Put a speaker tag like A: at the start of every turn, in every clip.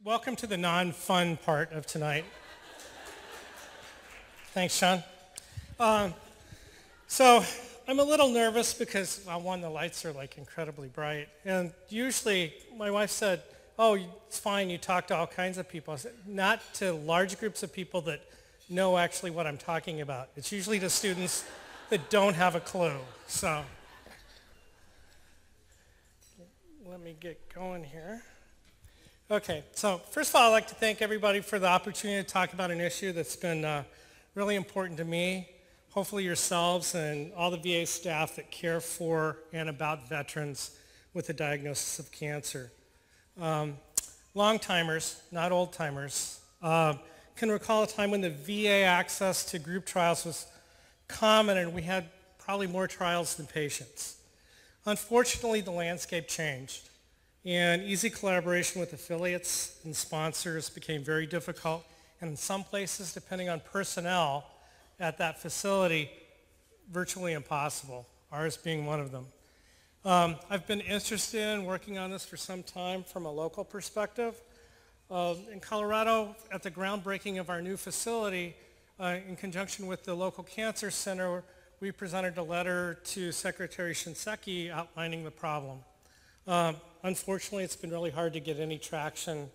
A: welcome to the non-fun part of tonight. Thanks, Sean. So I'm a little nervous because, well, one, the lights are like incredibly bright. And usually my wife said, oh, it's fine, you talk to all kinds of people. I said, not to large groups of people that know actually what I'm talking about. It's usually to students that don't have a clue. So let me get going here. Okay, so first of all, I'd like to thank everybody for the opportunity to talk about an issue that's been really important to me, hopefully yourselves and all the VA staff that care for and about veterans with a diagnosis of cancer. Long-timers, not old-timers, can recall a time when the VA access to group trials was common and we had probably more trials than patients. Unfortunately, the landscape changed, and easy collaboration with affiliates and sponsors became very difficult, and in some places, depending on personnel at that facility, virtually impossible, ours being one of them. I've been interested in working on this for some time from a local perspective. In Colorado, at the groundbreaking of our new facility, in conjunction with the local cancer center, we presented a letter to Secretary Shinseki outlining the problem. Unfortunately, it's been really hard to get any traction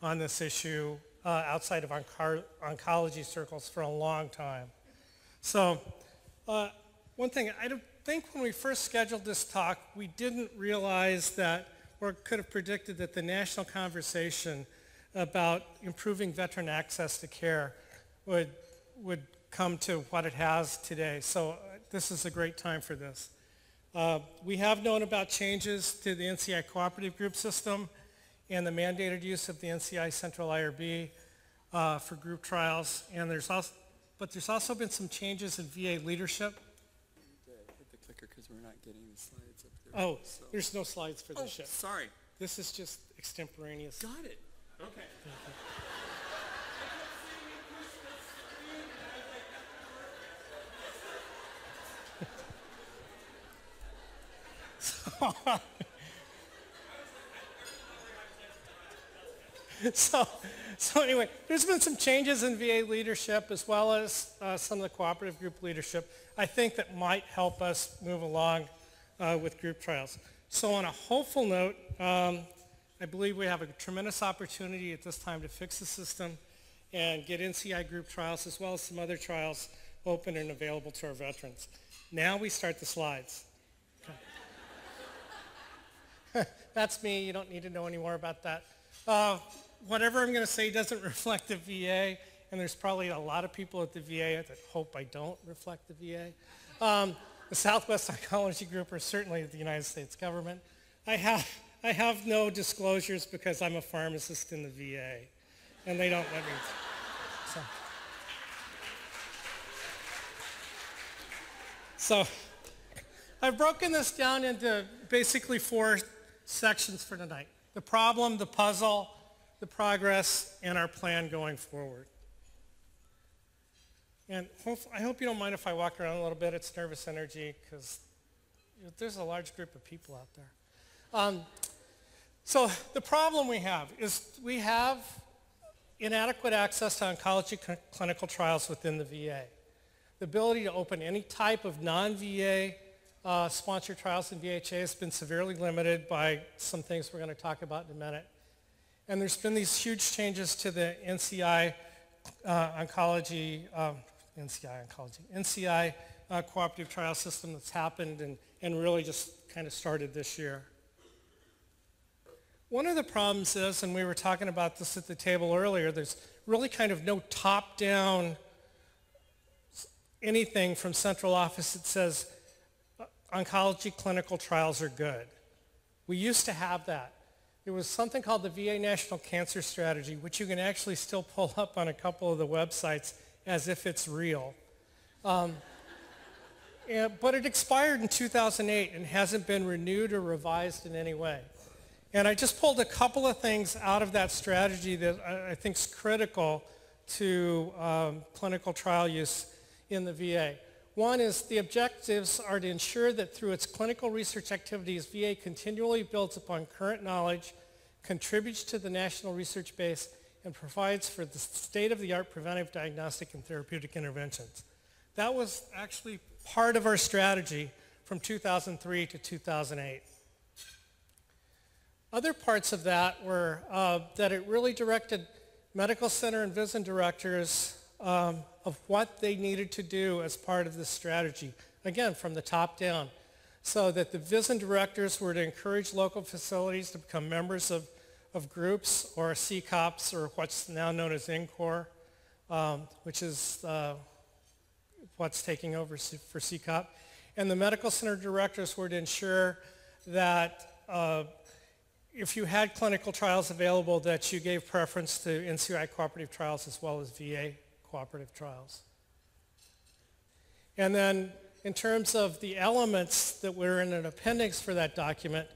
A: on this issue outside of oncology circles for a long time. So one thing, I don't think when we first scheduled this talk, we didn't realize that, or could have predicted that the national conversation about improving veteran access to care would come to what it has today. So this is a great time for this. We have known about changes to the NCI cooperative group system and the mandated use of the NCI central IRB for group trials, and there's also been some changes in VA leadership.
B: Hit the clicker because we're not getting the slides up there.
A: Oh, so. There's no slides for this yet.
B: Sorry.
A: This is just extemporaneous.
B: Got it. Okay.
A: So anyway, there's been some changes in VA leadership as well as some of the cooperative group leadership, I think, that might help us move along with group trials. So on a hopeful note, I believe we have a tremendous opportunity at this time to fix the system and get NCI group trials as well as some other trials open and available to our veterans. Now we start the slides. Okay. That's me. You don't need to know any more about that. Whatever I'm going to say doesn't reflect the VA, and there's probably a lot of people at the VA that hope I don't reflect the VA. The Southwest Oncology Group are certainly the United States government. I have no disclosures because I'm a pharmacist in the VA, and they don't let me. So I've broken this down into basically 4 sections for tonight: the problem, the puzzle, the progress, and our plan going forward. And I hope you don't mind if I walk around a little bit. It's nervous energy because there's a large group of people out there. So the problem we have is we have inadequate access to oncology clinical trials within the VA. The ability to open any type of non-VA sponsored trials in VHA has been severely limited by some things we're going to talk about in a minute. And there's been these huge changes to the NCI cooperative trial system that's happened and really just kind of started this year. One of the problems is, and we were talking about this at the table earlier, there's really kind of no top-down anything from central office that says oncology clinical trials are good. We used to have that. There was something called the VA National Cancer Strategy, which you can actually still pull up on a couple of the websites as if it's real. But it expired in 2008 and hasn't been renewed or revised in any way. And I just pulled a couple of things out of that strategy that I think is critical to clinical trial use in the VA. One is the objectives are to ensure that through its clinical research activities, VA continually builds upon current knowledge, contributes to the national research base, and provides for the state-of-the-art preventive diagnostic and therapeutic interventions. That was actually part of our strategy from 2003 to 2008. Other parts of that were that it really directed medical center and VISN directors of what they needed to do as part of this strategy, again, from the top down, so that the VISN directors were to encourage local facilities to become members of groups or CCOPs, or what's now known as NCOR, which is what's taking over for CCOP. And the medical center directors were to ensure that if you had clinical trials available, that you gave preference to NCI cooperative trials as well as VA cooperative trials. And then in terms of the elements that were in an appendix for that document,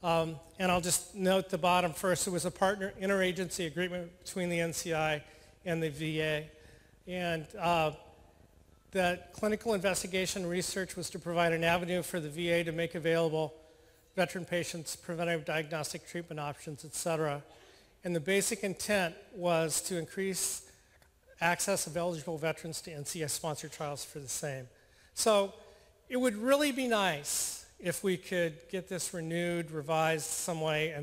A: and I'll just note the bottom first, it was a partner interagency agreement between the NCI and the VA. And that clinical investigation research was to provide an avenue for the VA to make available veteran patients preventive diagnostic treatment options, et cetera. And the basic intent was to increase access of eligible veterans to NCI-sponsored trials for the same. So it would really be nice if we could get this renewed, revised some way,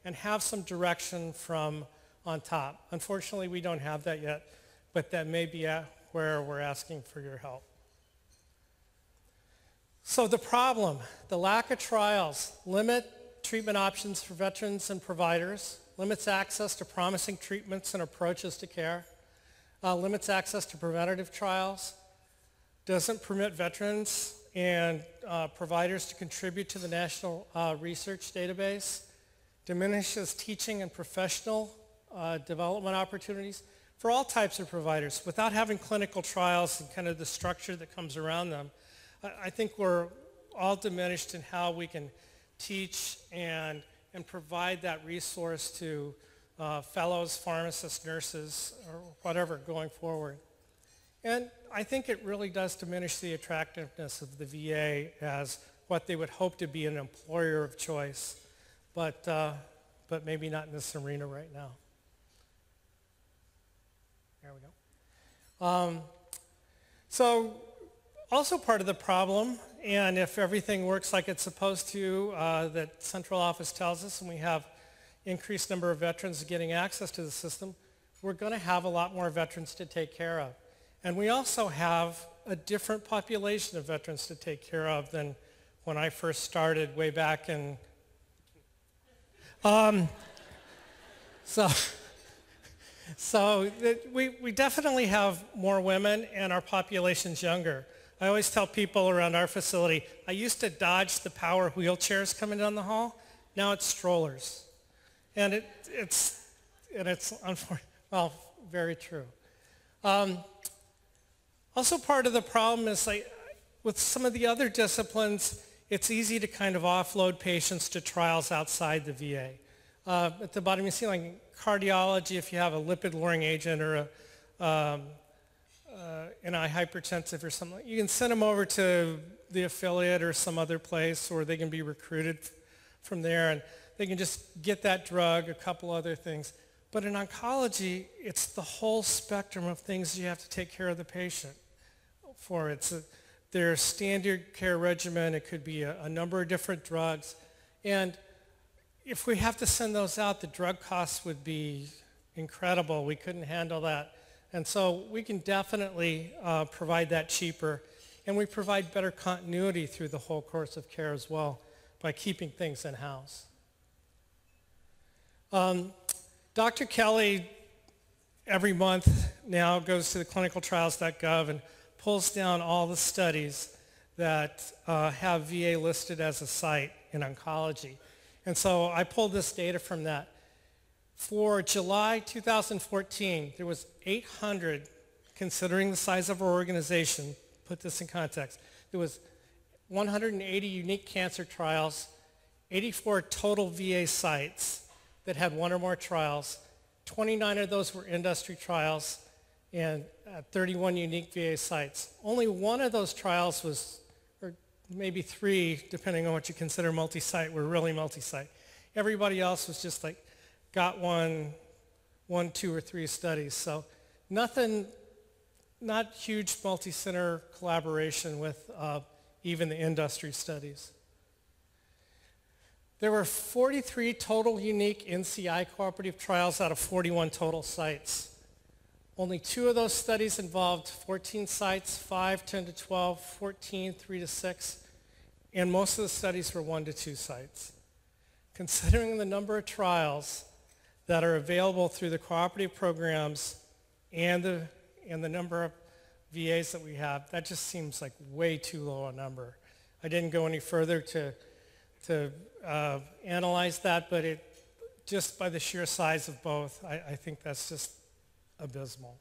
A: and have some direction from on top. Unfortunately, we don't have that yet, but that may be where we're asking for your help. So the problem, the lack of trials, limit treatment options for veterans and providers, limits access to promising treatments and approaches to care, limits access to preventative trials, doesn't permit veterans and providers to contribute to the national research database, diminishes teaching and professional development opportunities for all types of providers without having clinical trials and kind of the structure that comes around them. I think we're all diminished in how we can teach and provide that resource to fellows, pharmacists, nurses, or whatever going forward. And I think it really does diminish the attractiveness of the VA as what they would hope to be an employer of choice, but maybe not in this arena right now. There we go. So also part of the problem, and if everything works like it's supposed to, that central office tells us, and we have increased number of veterans getting access to the system, we're going to have a lot more veterans to take care of. And we also have a different population of veterans to take care of than when I first started way back in... we definitely have more women, and our population's younger. I always tell people around our facility, I used to dodge the power wheelchairs coming down the hall. Now it's strollers. And it's unfortunate. Well, very true. Also part of the problem is, like, with some of the other disciplines, it's easy to kind of offload patients to trials outside the VA. At the bottom you see, like, cardiology, if you have a lipid-lowering agent or an antihypertensive or something, you can send them over to the affiliate or some other place, or they can be recruited from there, and they can just get that drug, a couple other things. But in oncology, it's the whole spectrum of things you have to take care of the patient for. It's their standard care regimen. It could be a number of different drugs. And if we have to send those out, the drug costs would be incredible. We couldn't handle that. And so we can definitely provide that cheaper. And we provide better continuity through the whole course of care as well by keeping things in-house. Dr. Kelly, every month now, goes to the clinicaltrials.gov and pulls down all the studies that have VA listed as a site in oncology. And so I pulled this data from that. For July 2014, there was 800, considering the size of our organization, put this in context, there was 180 unique cancer trials, 84 total VA sites that had one or more trials. 29 of those were industry trials, and 31 unique VA sites. Only one of those trials was, or maybe three, depending on what you consider multi-site, were really multi-site. Everybody else was just like got one, 2, or 3 studies. So nothing, not huge multi-center collaboration with even the industry studies. There were 43 total unique NCI cooperative trials out of 41 total sites. Only 2 of those studies involved 14 sites, 5, 10 to 12, 14, 3 to 6, and most of the studies were 1 to 2 sites. Considering the number of trials that are available through the cooperative programs and the number of VAs that we have, that just seems like way too low a number. I didn't go any further to analyze that, but just by the sheer size of both, I think that's just abysmal.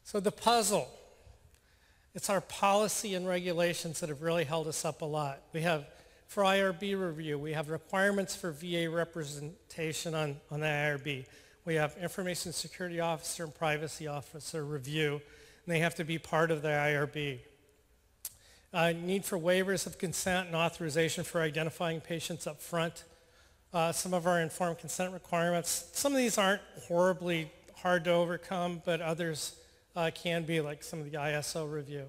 A: So the puzzle, it's our policy and regulations that have really held us up a lot. We have, for IRB review, we have requirements for VA representation on the IRB. We have information security officer and privacy officer review, and they have to be part of the IRB. Need for waivers of consent and authorization for identifying patients up front. Some of our informed consent requirements, some of these aren't horribly hard to overcome, but others can be, like some of the ISO review.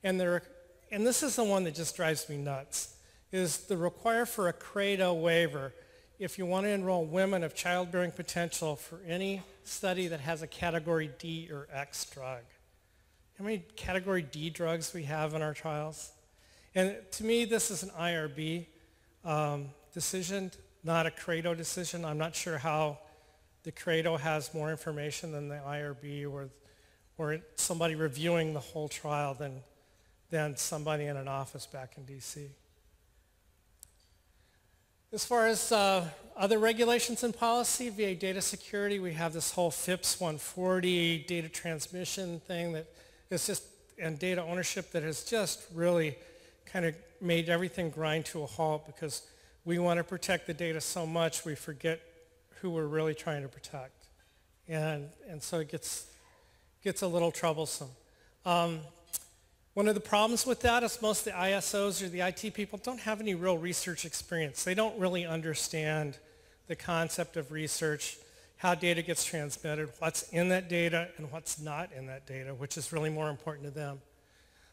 A: And this is the one that just drives me nuts, is the require for a CRADO waiver if you want to enroll women of childbearing potential for any study that has a category D or X drug. How many category D drugs we have in our trials? And to me, this is an IRB decision, not a CRADO decision. I'm not sure how the CRADO has more information than the IRB or somebody reviewing the whole trial than somebody in an office back in DC. As far as other regulations and policy, VA data security, we have this whole FIPS 140 data transmission thing that is just, and data ownership that has just really kind of made everything grind to a halt because we want to protect the data so much we forget who we're really trying to protect. And so it gets a little troublesome. One of the problems with that is most of the ISOs or the IT people don't have any real research experience. They don't really understand the concept of research, how data gets transmitted, what's in that data and what's not in that data, which is really more important to them.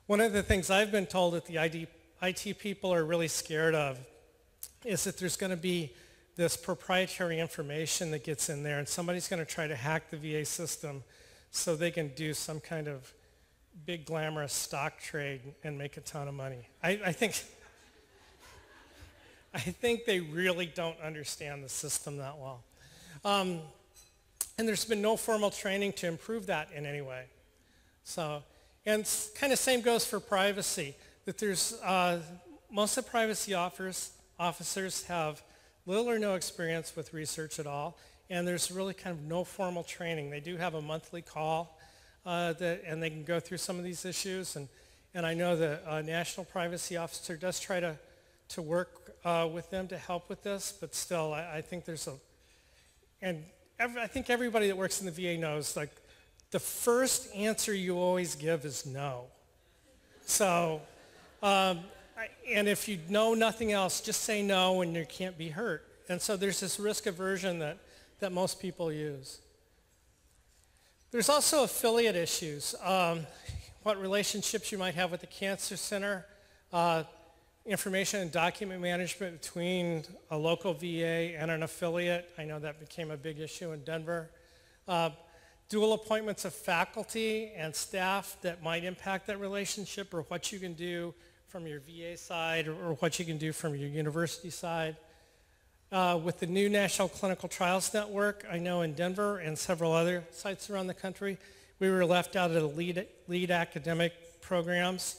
A: One of the things I've been told that the IT people are really scared of is that there's going to be this proprietary information that gets in there and somebody's going to try to hack the VA system so they can do some kind of big glamorous stock trade and make a ton of money. I think they really don't understand the system that well. And there's been no formal training to improve that in any way. So, and kind of same goes for privacy, that there's, most of the privacy officers have little or no experience with research at all, and there's really kind of no formal training. They do have a monthly call, and they can go through some of these issues, and I know the National Privacy Officer does try to work with them to help with this, but still, I think there's I think everybody that works in the VA knows, like, the first answer you always give is no. So, and if you know nothing else, just say no and you can't be hurt. And so there's this risk aversion that most people use. There's also affiliate issues. What relationships you might have with the Cancer Center, information and document management between a local VA and an affiliate. I know that became a big issue in Denver. Dual appointments of faculty and staff that might impact that relationship, or what you can do from your VA side or what you can do from your university side. With the new National Clinical Trials Network, I know in Denver and several other sites around the country, we were left out of the lead academic programs.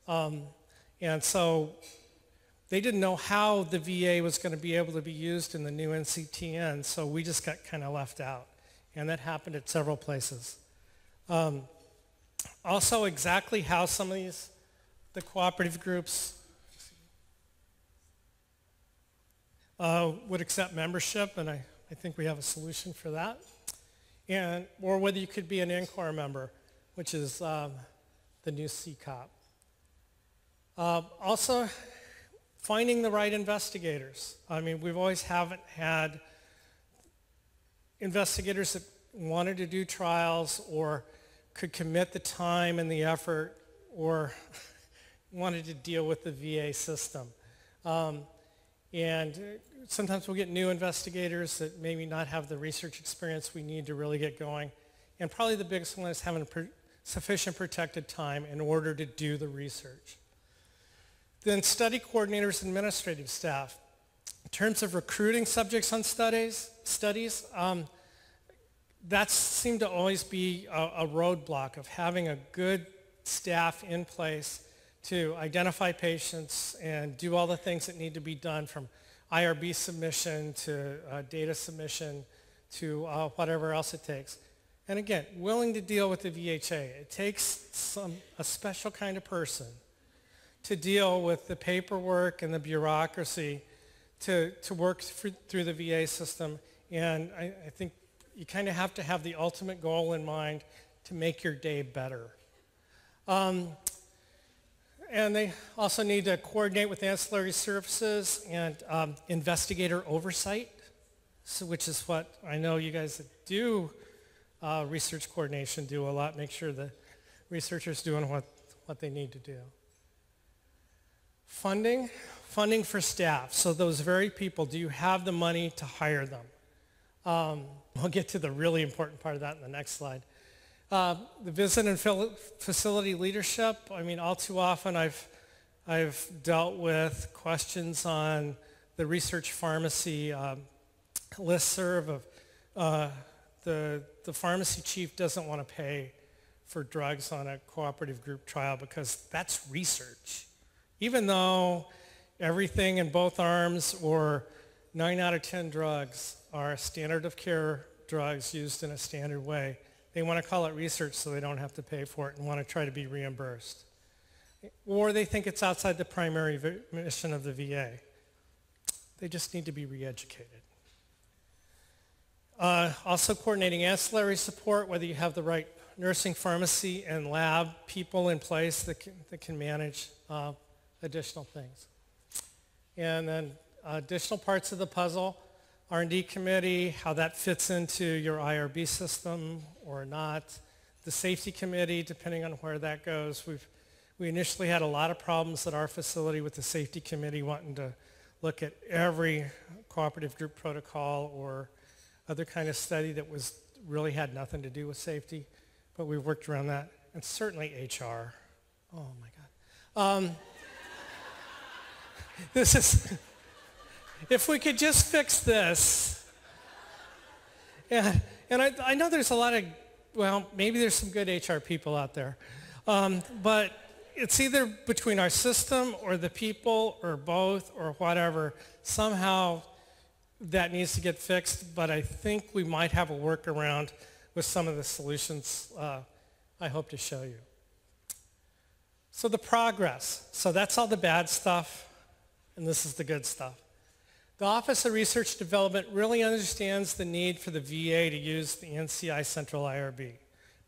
A: And so they didn't know how the VA was going to be able to be used in the new NCTN, so we just got kind of left out. And that happened at several places. Also, exactly how some of the cooperative groups would accept membership, and I think we have a solution for that. Or whether you could be an NCOR member, which is the new CCOP. Also, Finding the right investigators. I mean, we've always haven't had investigators that wanted to do trials or could commit the time and the effort or wanted to deal with the VA system. And sometimes we'll get new investigators that maybe not have the research experience we need to really get going. And probably the biggest one is having sufficient protected time in order to do the research. Then study coordinators and administrative staff. In terms of recruiting subjects on studies, that seemed to always be a roadblock of having a good staff in place to identify patients and do all the things that need to be done, from IRB submission to data submission to whatever else it takes. And again, willing to deal with the VHA. It takes a special kind of person to deal with the paperwork and the bureaucracy to work through the VA system. And I think you kind of have to have the ultimate goal in mind to make your day better. And they also need to coordinate with ancillary services and investigator oversight, which is what I know you guys that do research coordination do a lot. Make sure the researchers doing what they need to do. Funding for staff. So those very people, do you have the money to hire them? We'll get to the really important part of that in the next slide. The visit and facility leadership. I mean, all too often I've dealt with questions on the research pharmacy listserv of the pharmacy chief doesn't want to pay for drugs on a cooperative group trial because that's research. Even though everything in both arms or 9 out of 10 drugs are standard of care drugs used in a standard way, they want to call it research so they don't have to pay for it and want to try to be reimbursed. Or they think it's outside the primary mission of the VA. They just need to be re-educated. Also coordinating ancillary support, whether you have the right nursing, pharmacy, and lab people in place that can manage additional things. And then additional parts of the puzzle, R&D committee, how that fits into your IRB system or not. The safety committee, depending on where that goes. We initially had a lot of problems at our facility with the safety committee wanting to look at every cooperative group protocol or other kind of study that really had nothing to do with safety, but we worked around that. And certainly HR. Oh my God. This is, if we could just fix this. And I know there's a lot of, well, maybe there's some good HR people out there. But it's either between our system or the people or both or whatever. Somehow that needs to get fixed, but I think we might have a workaround with some of the solutions I hope to show you. So the progress. So that's all the bad stuff, and this is the good stuff. The Office of Research Development really understands the need for the VA to use the NCI Central IRB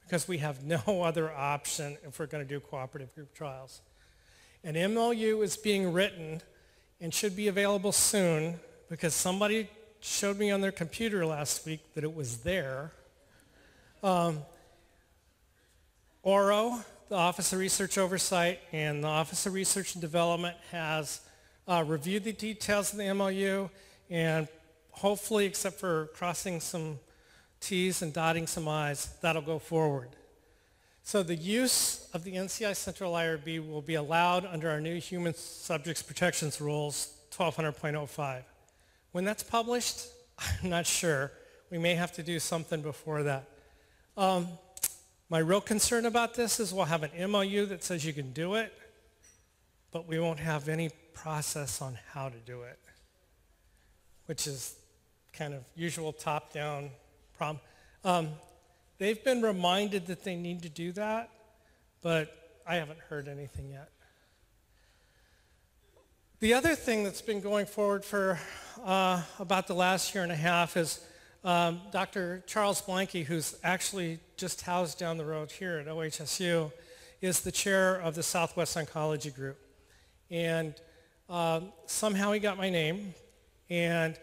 A: because we have no other option if we're going to do cooperative group trials. An MOU is being written and should be available soon because somebody showed me on their computer last week that it was there. ORO, the Office of Research Oversight, and the Office of Research and Development has reviewed the details of the MOU, and hopefully, except for crossing some T's and dotting some I's, that'll go forward. So the use of the NCI Central IRB will be allowed under our new Human Subjects Protections Rules 1200.05. When that's published, I'm not sure. We may have to do something before that. My real concern about this is we'll have an MOU that says you can do it, but we won't have any process on how to do it, which is kind of usual top-down problem. They've been reminded that they need to do that, but I haven't heard anything yet. The other thing that's been going forward for about the last year and a half is Dr. Charles Blanke, who's actually just housed down the road here at OHSU, is the chair of the Southwest Oncology Group. And somehow he got my name and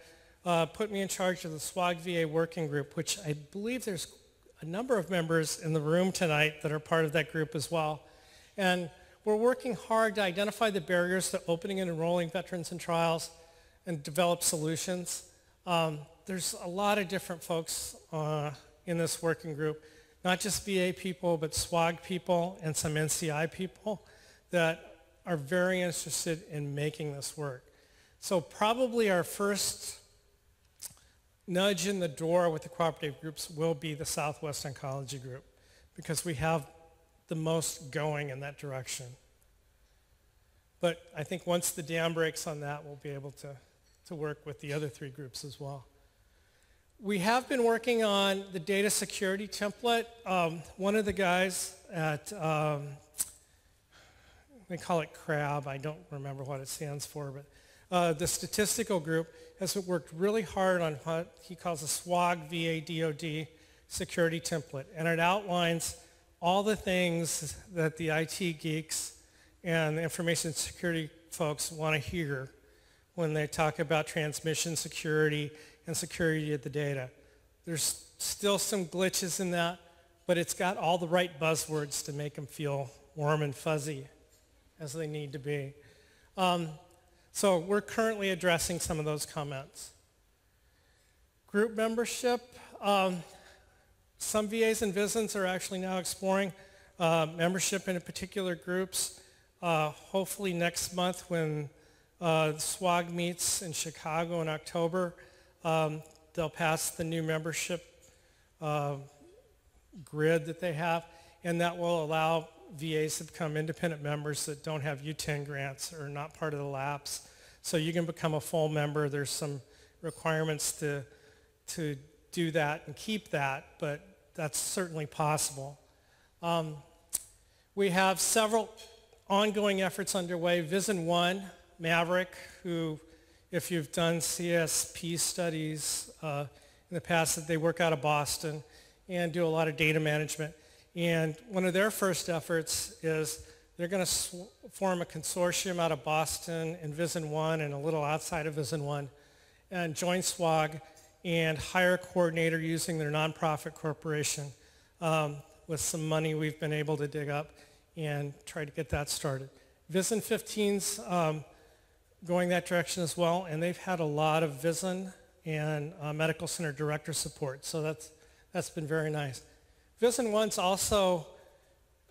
A: put me in charge of the SWOG VA working group, which I believe there's a number of members in the room tonight that are part of that group as well. And we're working hard to identify the barriers to opening and enrolling veterans in trials and develop solutions. There's a lot of different folks in this working group, not just VA people, but SWOG people and some NCI people that are very interested in making this work. So probably our first nudge in the door with the cooperative groups will be the Southwest Oncology Group, because we have the most going in that direction. But I think once the dam breaks on that, we'll be able to work with the other three groups as well. We have been working on the data security template. One of the guys at, they call it CRAB, I don't remember what it stands for, but the statistical group has worked really hard on what he calls a SWOG VA DoD security template. And it outlines all the things that the IT geeks and the information security folks want to hear when they talk about transmission security and security of the data. There's still some glitches in that, but it's got all the right buzzwords to make them feel warm and fuzzy as they need to be. So we're currently addressing some of those comments. Group membership. Some VAs and VISNs are actually now exploring membership in particular groups. Hopefully next month when SWOG meets in Chicago in October, they'll pass the new membership grid that they have, and that will allow VAs to become independent members that don't have U10 grants or not part of the LAPS. So you can become a full member. There's some requirements to do that and keep that, but that's certainly possible. We have several ongoing efforts underway. VISN 1, Maverick, who, if you've done CSP studies in the past, that they work out of Boston and do a lot of data management. And one of their first efforts is they're going to form a consortium out of Boston and VISN 1 and a little outside of VISN 1 and join SWOG and hire a coordinator using their nonprofit corporation with some money we've been able to dig up and try to get that started. VISN 15's going that direction as well, and they've had a lot of VISN and medical center director support, so that's been very nice. VISN 1's also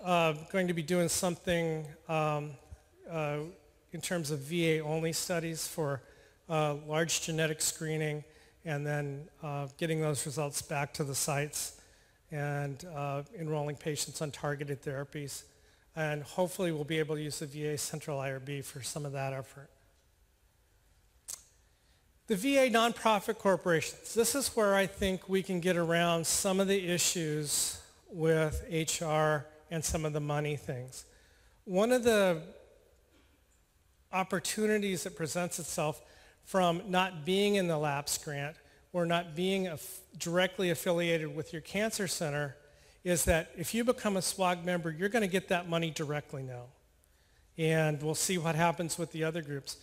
A: going to be doing something in terms of VA-only studies for large genetic screening and then getting those results back to the sites and enrolling patients on targeted therapies. And hopefully we'll be able to use the VA Central IRB for some of that effort. The VA nonprofit corporations. This is where I think we can get around some of the issues with HR and some of the money things. One of the opportunities that presents itself from not being in the LAPS grant or not being directly affiliated with your cancer center is that if you become a SWOG member, you're going to get that money directly now. And we'll see what happens with the other groups.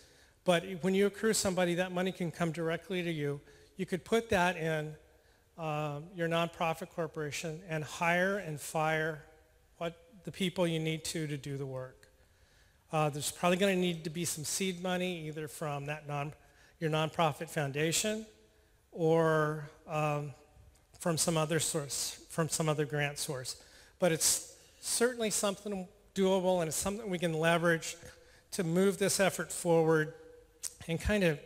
A: But when you accrue somebody, that money can come directly to you. You could put that in your nonprofit corporation and hire and fire the people you need to do the work. There's probably going to need to be some seed money either from your nonprofit foundation or from some other source, from some other grant source. But it's certainly something doable, and it's something we can leverage to move this effort forward and kind of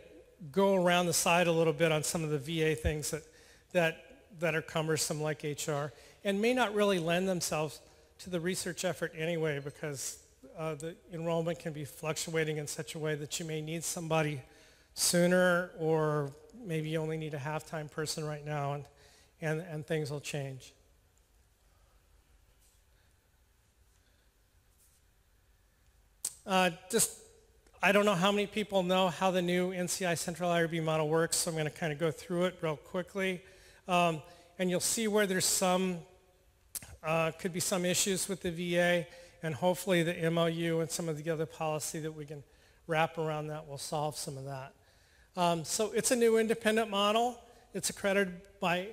A: go around the side a little bit on some of the VA things that are cumbersome like HR and may not really lend themselves to the research effort anyway, because the enrollment can be fluctuating in such a way that you may need somebody sooner, or maybe you only need a half-time person right now, and things will change. I don't know how many people know how the new NCI Central IRB model works, so I'm going to kind of go through it real quickly. And you'll see where there's could be some issues with the VA, and hopefully the MOU and some of the other policy that we can wrap around that will solve some of that. So it's a new independent model. It's accredited by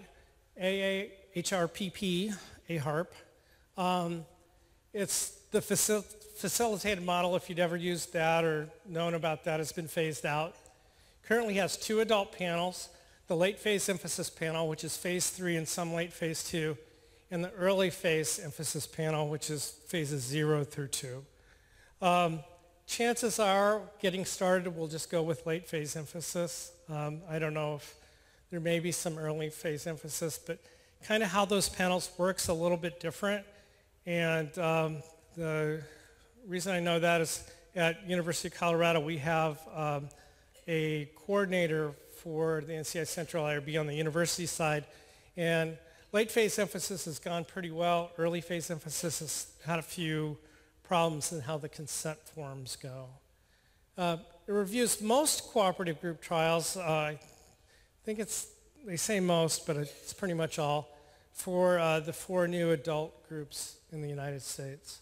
A: AHRPP, AHRP. It's the facilitated model, if you'd ever used that or known about that, has been phased out. Currently has 2 adult panels, the late phase emphasis panel, which is phase 3 and some late phase 2, and the early phase emphasis panel, which is phases 0 through 2. Chances are, getting started, we'll just go with late phase emphasis. I don't know if there may be some early phase emphasis, but kind of how those panels work's a little bit different. And the reason I know that is at University of Colorado, we have a coordinator for the NCI Central IRB on the university side. And late phase emphasis has gone pretty well. Early phase emphasis has had a few problems in how the consent forms go. It reviews most cooperative group trials. I think they say most, but it's pretty much all, for the 4 new adult groups in the United States.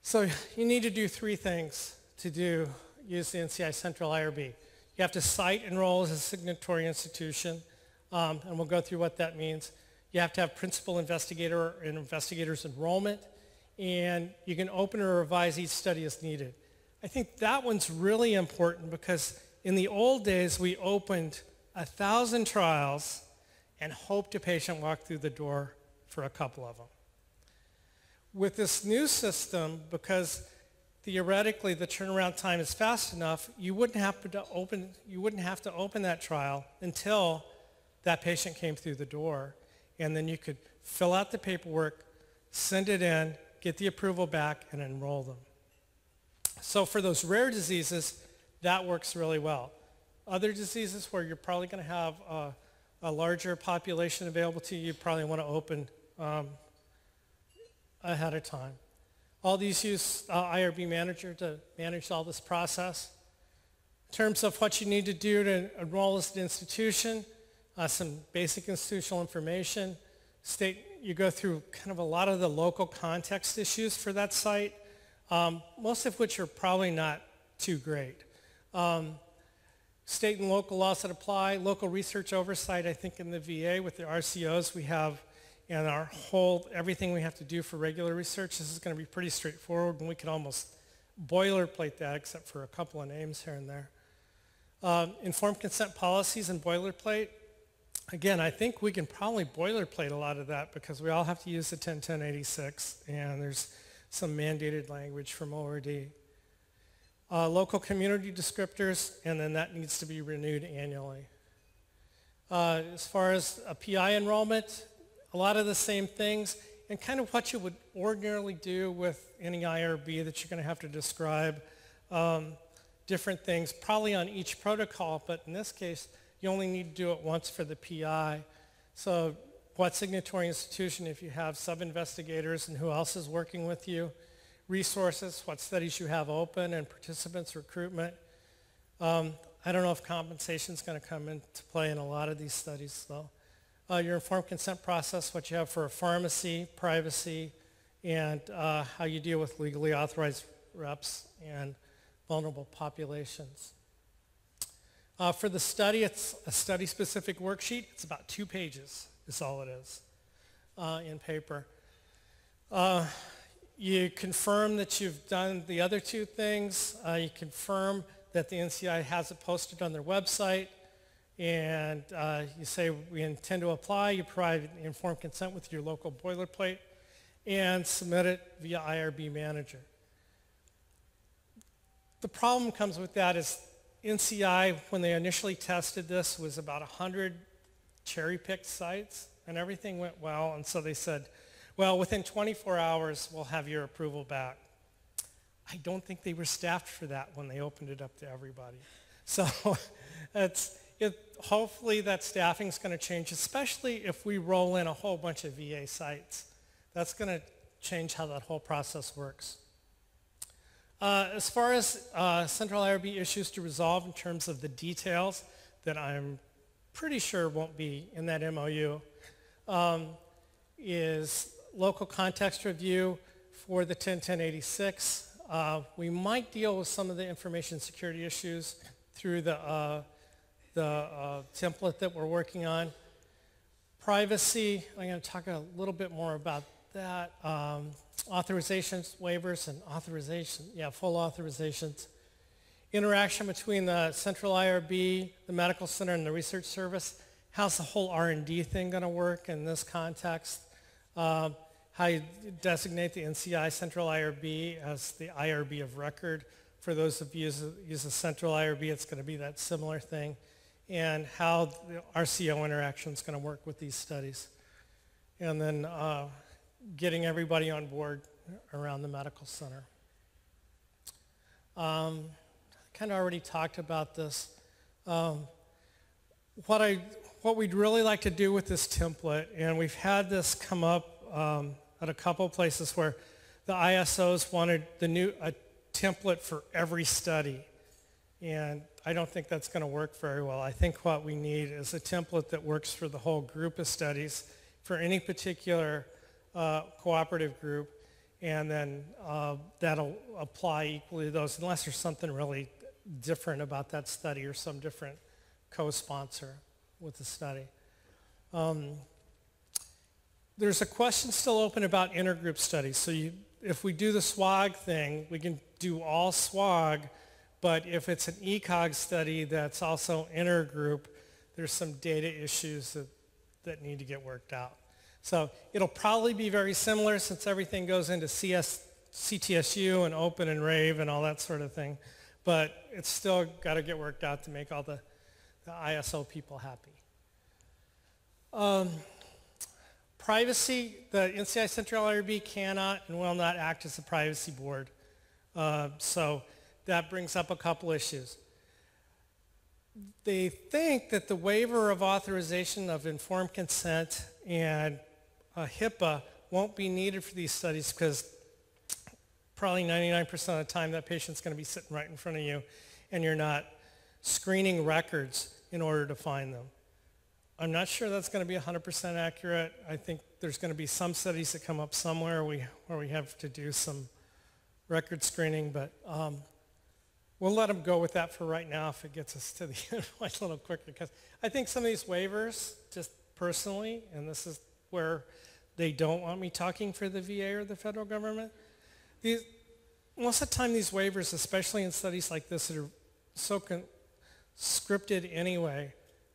A: So you need to do 3 things to use the NCI Central IRB. You have to site enroll as a signatory institution, and we'll go through what that means. You have to have principal investigator and investigators enrollment, and you can open or revise each study as needed. I think that one's really important because in the old days, we opened 1,000 trials and hoped a patient walked through the door for a couple of them. With this new system, because theoretically the turnaround time is fast enough, you wouldn't have to open that trial until that patient came through the door, and then you could fill out the paperwork, send it in, get the approval back, and enroll them. So for those rare diseases, that works really well. Other diseases where you're probably going to have a larger population available to you, you probably want to open ahead of time. All these use IRB Manager to manage all this process. In terms of what you need to do to enroll as an institution, some basic institutional information. You go through kind of a lot of the local context issues for that site, most of which are probably not too great. State and local laws that apply, local research oversight, I think in the VA with the RCOs we have, and everything we have to do for regular research, this is going to be pretty straightforward, and we can almost boilerplate that except for a couple of names here and there. Informed consent policies and boilerplate. Again, I think we can probably boilerplate a lot of that because we all have to use the 101086, and there's some mandated language from ORD. Local community descriptors, and then that needs to be renewed annually. As far as a PI enrollment, a lot of the same things, and kind of what you would ordinarily do with any IRB that you're going to have to describe. Different things, probably on each protocol, but in this case, you only need to do it once for the PI. So what signatory institution, if you have sub-investigators and who else is working with you, resources, what studies you have open, and participants recruitment. I don't know if compensation is going to come into play in a lot of these studies, though. Your informed consent process, what you have for a pharmacy, privacy, and how you deal with legally authorized reps and vulnerable populations. For the study, it's a study-specific worksheet. It's about 2 pages is all it is in paper. You confirm that you've done the other 2 things. You confirm that the NCI has it posted on their website. And you say, we intend to apply. You provide informed consent with your local boilerplate and submit it via IRB Manager. The problem comes with that is NCI, when they initially tested this, was about 100 cherry-picked sites, and everything went well. And so they said, well, within 24 hours, we'll have your approval back. I don't think they were staffed for that when they opened it up to everybody. So hopefully that staffing is going to change, especially if we roll in a whole bunch of VA sites. That's going to change how that whole process works. As far as central IRB issues to resolve in terms of the details that I'm pretty sure won't be in that MOU, is local context review for the 101086. We might deal with some of the information security issues through the template that we're working on. Privacy, I'm going to talk a little bit more about that. Authorizations, waivers, and full authorizations. Interaction between the central IRB, the medical center, and the research service. How's the whole R&D thing going to work in this context? How you designate the NCI central IRB as the IRB of record. For those of you who use the central IRB, it's going to be that similar thing. And how the RCO interaction is going to work with these studies. And then getting everybody on board around the medical center. Kind of already talked about this. What we'd really like to do with this template, and we've had this come up at a couple places where the ISOs wanted a template for every study. And I don't think that's going to work very well. I think what we need is a template that works for the whole group of studies for any particular cooperative group, and then that'll apply equally to those unless there's something really different about that study or some different co-sponsor with the study. There's a question still open about intergroup studies. So if we do the SWOG thing, we can do all SWOG, but if it's an ECOG study that's also intergroup, there's some data issues that need to get worked out. So it'll probably be very similar since everything goes into CTSU and open and rave and all that sort of thing, but it's still got to get worked out to make all the ISO people happy. Privacy, the NCI Central IRB cannot and will not act as a privacy board. So that brings up a couple issues. They think that the waiver of authorization of informed consent and HIPAA won't be needed for these studies because probably 99% of the time that patient's going to be sitting right in front of you and you're not screening records in order to find them. I'm not sure that's going to be 100% accurate. I think there's going to be some studies that come up somewhere where we have to do some record screening, but we'll let them go with that for right now if it gets us to the end a little quicker, because I think some of these waivers, just personally, and this is where they don't want me talking for the VA or the federal government, most of the time these waivers, especially in studies like this that are so scripted anyway,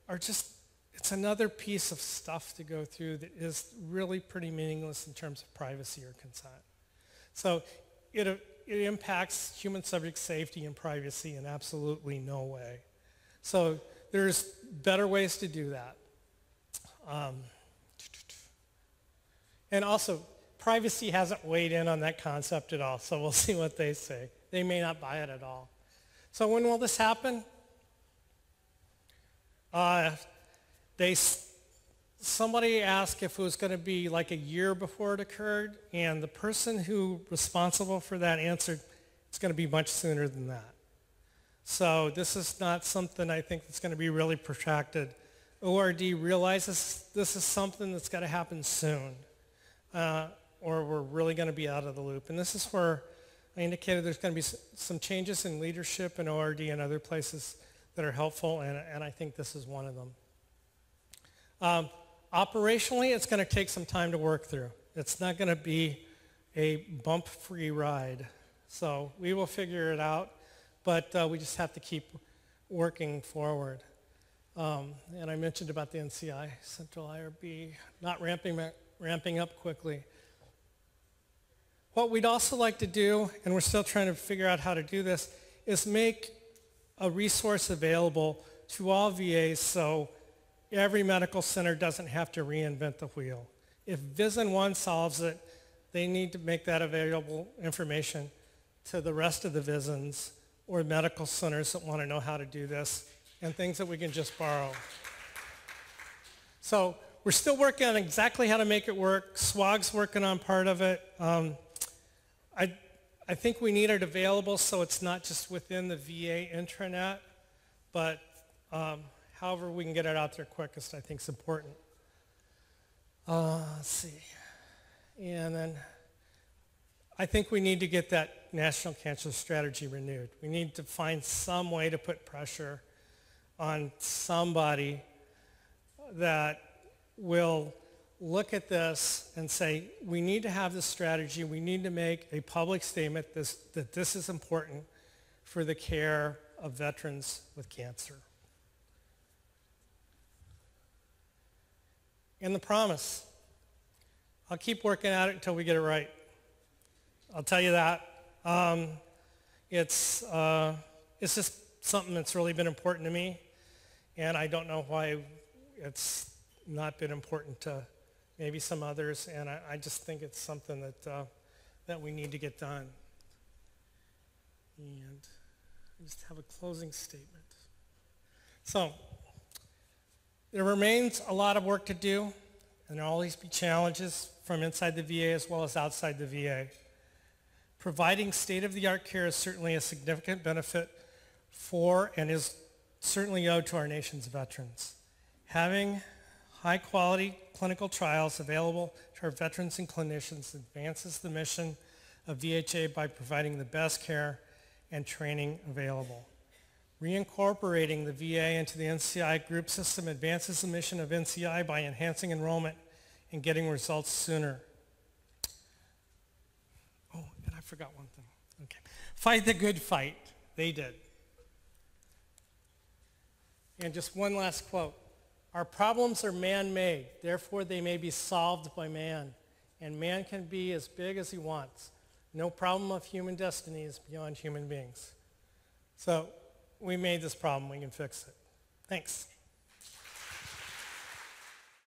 A: are just, it's another piece of stuff to go through that is really pretty meaningless in terms of privacy or consent. So it impacts human subject safety and privacy in absolutely no way. So there's better ways to do that. And also, privacy hasn't weighed in on that concept at all, so we'll see what they say. They may not buy it at all. So when will this happen? Somebody asked if it was going to be like a year before it occurred, and the person who responsible for that answered it's going to be much sooner than that. So this is not something I think that's going to be really protracted. ORD realizes this is something that's got to happen soon, or we're really going to be out of the loop. And this is where I indicated there's going to be some changes in leadership in ORD and other places that are helpful, and I think this is one of them. Operationally, it's going to take some time to work through. It's not going to be a bump-free ride. So we will figure it out, but we just have to keep working forward. And I mentioned about the NCI, Central IRB, not ramping up quickly. What we'd also like to do, and we're still trying to figure out how to do this, is make a resource available to all VAs so every medical center doesn't have to reinvent the wheel. If VISN 1 solves it, they need to make that available information to the rest of the VISNs or medical centers that want to know how to do this, and things that we can just borrow. So we're still working on exactly how to make it work. SWOG's working on part of it. I think we need it available so it's not just within the VA intranet, but however we can get it out there quickest, I think is important. Let's see. And then I think we need to get that National Cancer Strategy renewed. We need to find some way to put pressure on somebody that will look at this and say, we need to have this strategy. We need to make a public statement that this is important for the care of veterans with cancer. And the promise, I'll keep working at it until we get it right. I'll tell you that. It's just something that's really been important to me, and I don't know why it's not been important to maybe some others, and I just think it's something that we need to get done. And I just have a closing statement. So, there remains a lot of work to do, and there will always be challenges from inside the VA as well as outside the VA. Providing state-of-the-art care is certainly a significant benefit for and is certainly owed to our nation's veterans. Having high-quality clinical trials available to our veterans and clinicians advances the mission of VHA by providing the best care and training available. Reincorporating the VA into the NCI group system advances the mission of NCI by enhancing enrollment and getting results sooner. Oh, and I forgot one thing. Okay. Fight the good fight. They did. And just one last quote. Our problems are man-made, therefore they may be solved by man. And man can be as big as he wants. No problem of human destiny is beyond human beings. So we made this problem, we can fix it. Thanks.